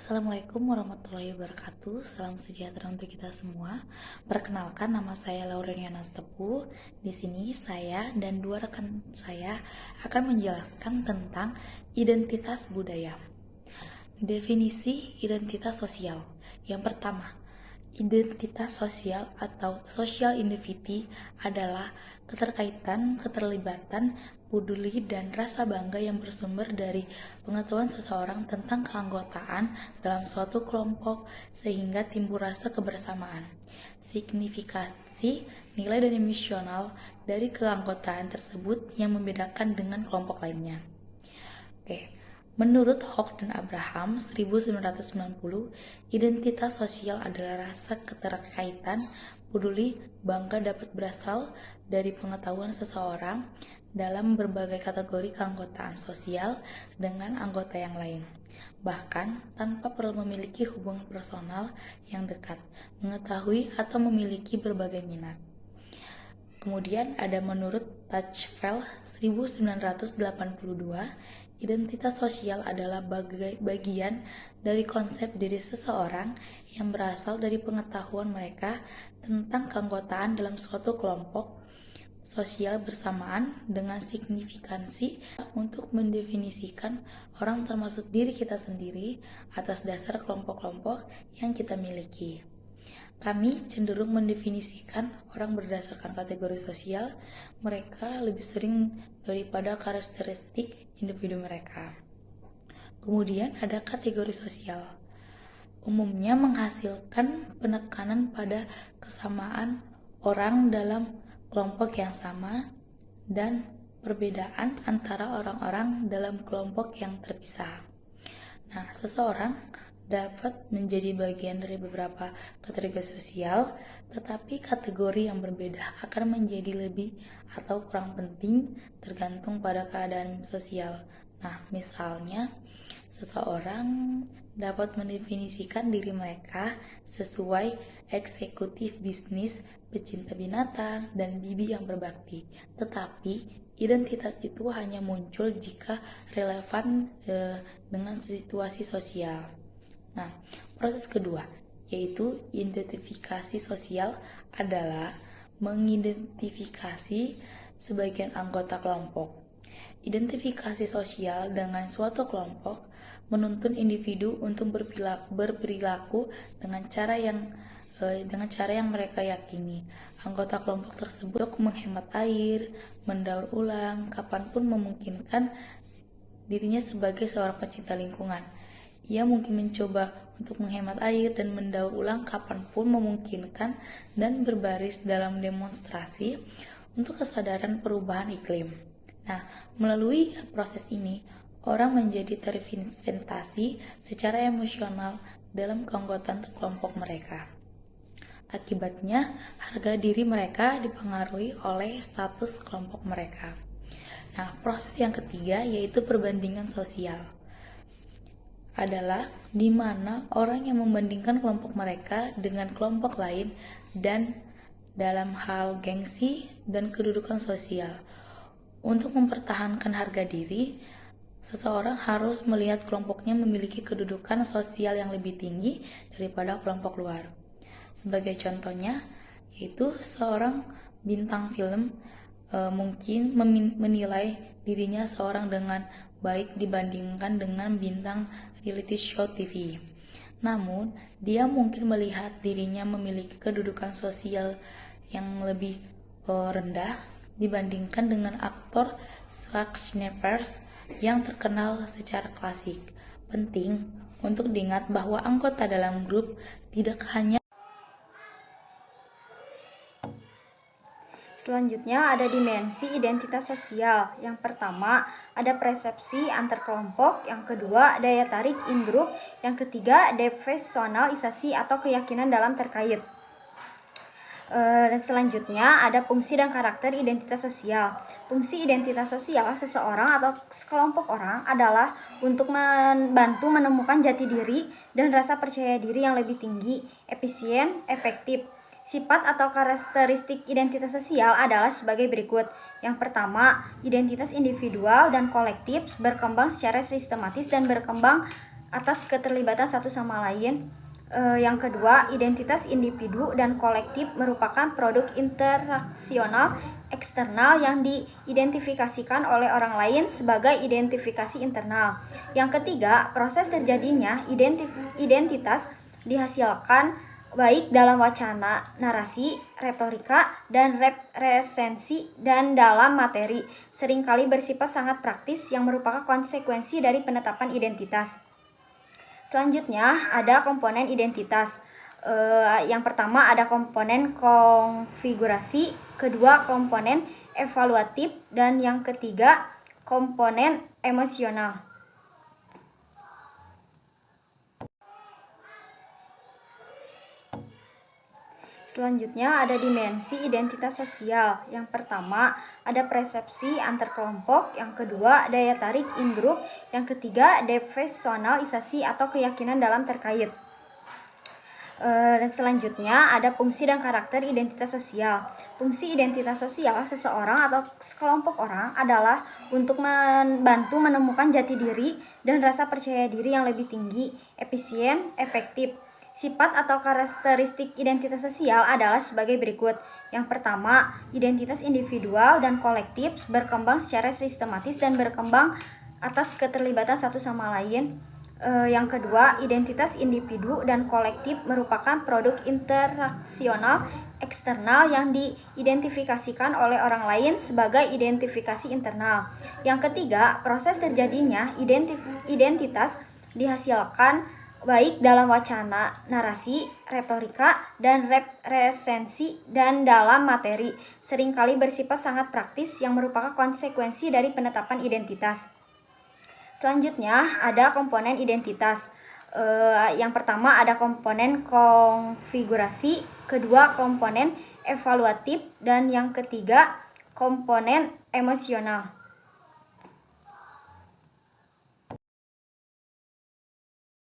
Assalamualaikum warahmatullahi wabarakatuh. Salam sejahtera untuk kita semua. Perkenalkan, nama saya Laureniana Tepu. Di sini saya dan dua rekan saya akan menjelaskan tentang identitas budaya. Definisi identitas sosial. Yang pertama, identitas sosial atau social identity adalah keterlibatan, peduli, dan rasa bangga yang bersumber dari pengetahuan seseorang tentang keanggotaan dalam suatu kelompok sehingga timbul rasa kebersamaan. Signifikasi, nilai dan emosional dari keanggotaan tersebut yang membedakan dengan kelompok lainnya. Menurut Hock dan Abraham 1990, identitas sosial adalah rasa keterkaitan, peduli, bangga dapat berasal dari pengetahuan seseorang dalam berbagai kategori keanggotaan sosial dengan anggota yang lain, bahkan tanpa perlu memiliki hubungan personal yang dekat, mengetahui atau memiliki berbagai minat. Kemudian ada menurut Tachfeld 1982, identitas sosial adalah bagian dari konsep diri seseorang yang berasal dari pengetahuan mereka tentang keanggotaan dalam suatu kelompok sosial bersamaan dengan signifikansi untuk mendefinisikan orang termasuk diri kita sendiri atas dasar kelompok-kelompok yang kita miliki. Kami cenderung mendefinisikan orang berdasarkan kategori sosial mereka lebih sering daripada karakteristik individu mereka. Kemudian ada kategori sosial. Umumnya menghasilkan penekanan pada kesamaan orang dalam kelompok yang sama dan perbedaan antara orang-orang dalam kelompok yang terpisah. Nah, seseorang dapat menjadi bagian dari beberapa kategori sosial, tetapi kategori yang berbeda akan menjadi lebih atau kurang penting tergantung pada keadaan sosial. Nah, misalnya, seseorang dapat mendefinisikan diri mereka sesuai eksekutif bisnis, pecinta binatang, dan bibi yang berbakti. Tetapi identitas itu hanya muncul jika relevan dengan situasi sosial. Nah, proses kedua, yaitu identifikasi sosial, adalah mengidentifikasi sebagian anggota kelompok. Identifikasi sosial dengan suatu kelompok menuntun individu untuk berperilaku dengan cara yang mereka yakini. Anggota kelompok tersebut menghemat air, mendaur ulang, kapanpun memungkinkan dirinya sebagai seorang pecinta lingkungan. Ia mungkin mencoba untuk menghemat air dan mendaur ulang kapanpun memungkinkan dan berbaris dalam demonstrasi untuk kesadaran perubahan iklim. Nah, melalui proses ini, orang menjadi terinvestasi secara emosional dalam keanggotaan kelompok mereka. Akibatnya, harga diri mereka dipengaruhi oleh status kelompok mereka. Nah, proses yang ketiga yaitu perbandingan sosial adalah di mana orang yang membandingkan kelompok mereka dengan kelompok lain dan dalam hal gengsi dan kedudukan sosial. Untuk mempertahankan harga diri, seseorang harus melihat kelompoknya memiliki kedudukan sosial yang lebih tinggi daripada kelompok luar. Sebagai contohnya, yaitu seorang bintang film mungkin menilai dirinya seorang dengan baik dibandingkan dengan bintang reality show TV. Namun, dia mungkin melihat dirinya memiliki kedudukan sosial yang lebih rendah dibandingkan dengan aktor Schwarzenegger yang terkenal secara klasik. Penting untuk diingat bahwa anggota dalam grup tidak hanya. Selanjutnya ada dimensi identitas sosial. Yang pertama ada persepsi antar kelompok, yang kedua daya tarik in-group, yang ketiga depersonalisasi atau keyakinan dalam terkait. Dan selanjutnya ada fungsi dan karakter identitas sosial. Fungsi identitas sosial seseorang atau sekelompok orang adalah untuk membantu menemukan jati diri dan rasa percaya diri yang lebih tinggi, efisien, efektif. Sifat atau karakteristik identitas sosial adalah sebagai berikut. Yang pertama, identitas individual dan kolektif berkembang secara sistematis dan berkembang atas keterlibatan satu sama lain. Yang kedua, identitas individu dan kolektif merupakan produk interaksional eksternal yang diidentifikasikan oleh orang lain sebagai identifikasi internal. Yang ketiga, proses terjadinya identitas dihasilkan baik dalam wacana, narasi, retorika, dan represensi dan dalam materi, seringkali bersifat sangat praktis yang merupakan konsekuensi dari penetapan identitas. Selanjutnya ada komponen identitas. Yang pertama ada komponen konfigurasi, kedua komponen evaluatif, dan yang ketiga komponen emosional. Selanjutnya ada dimensi identitas sosial. Yang pertama ada persepsi antar kelompok, yang kedua daya tarik in-group, yang ketiga depersonalisasi atau keyakinan dalam terkait. Dan selanjutnya ada fungsi dan karakter identitas sosial. Fungsi identitas sosial seseorang atau sekelompok orang adalah untuk membantu menemukan jati diri dan rasa percaya diri yang lebih tinggi, efisien, efektif. Sifat atau karakteristik identitas sosial adalah sebagai berikut. Yang pertama, identitas individual dan kolektif berkembang secara sistematis dan berkembang atas keterlibatan satu sama lain. Yang kedua, identitas individu dan kolektif merupakan produk interaksional eksternal yang diidentifikasikan oleh orang lain sebagai identifikasi internal. Yang ketiga, proses terjadinya identitas dihasilkan baik dalam wacana, narasi, retorika, dan represensi dan dalam materi, seringkali bersifat sangat praktis yang merupakan konsekuensi dari penetapan identitas. Selanjutnya ada komponen identitas. Yang pertama ada komponen konfigurasi, kedua komponen evaluatif, dan yang ketiga komponen emosional.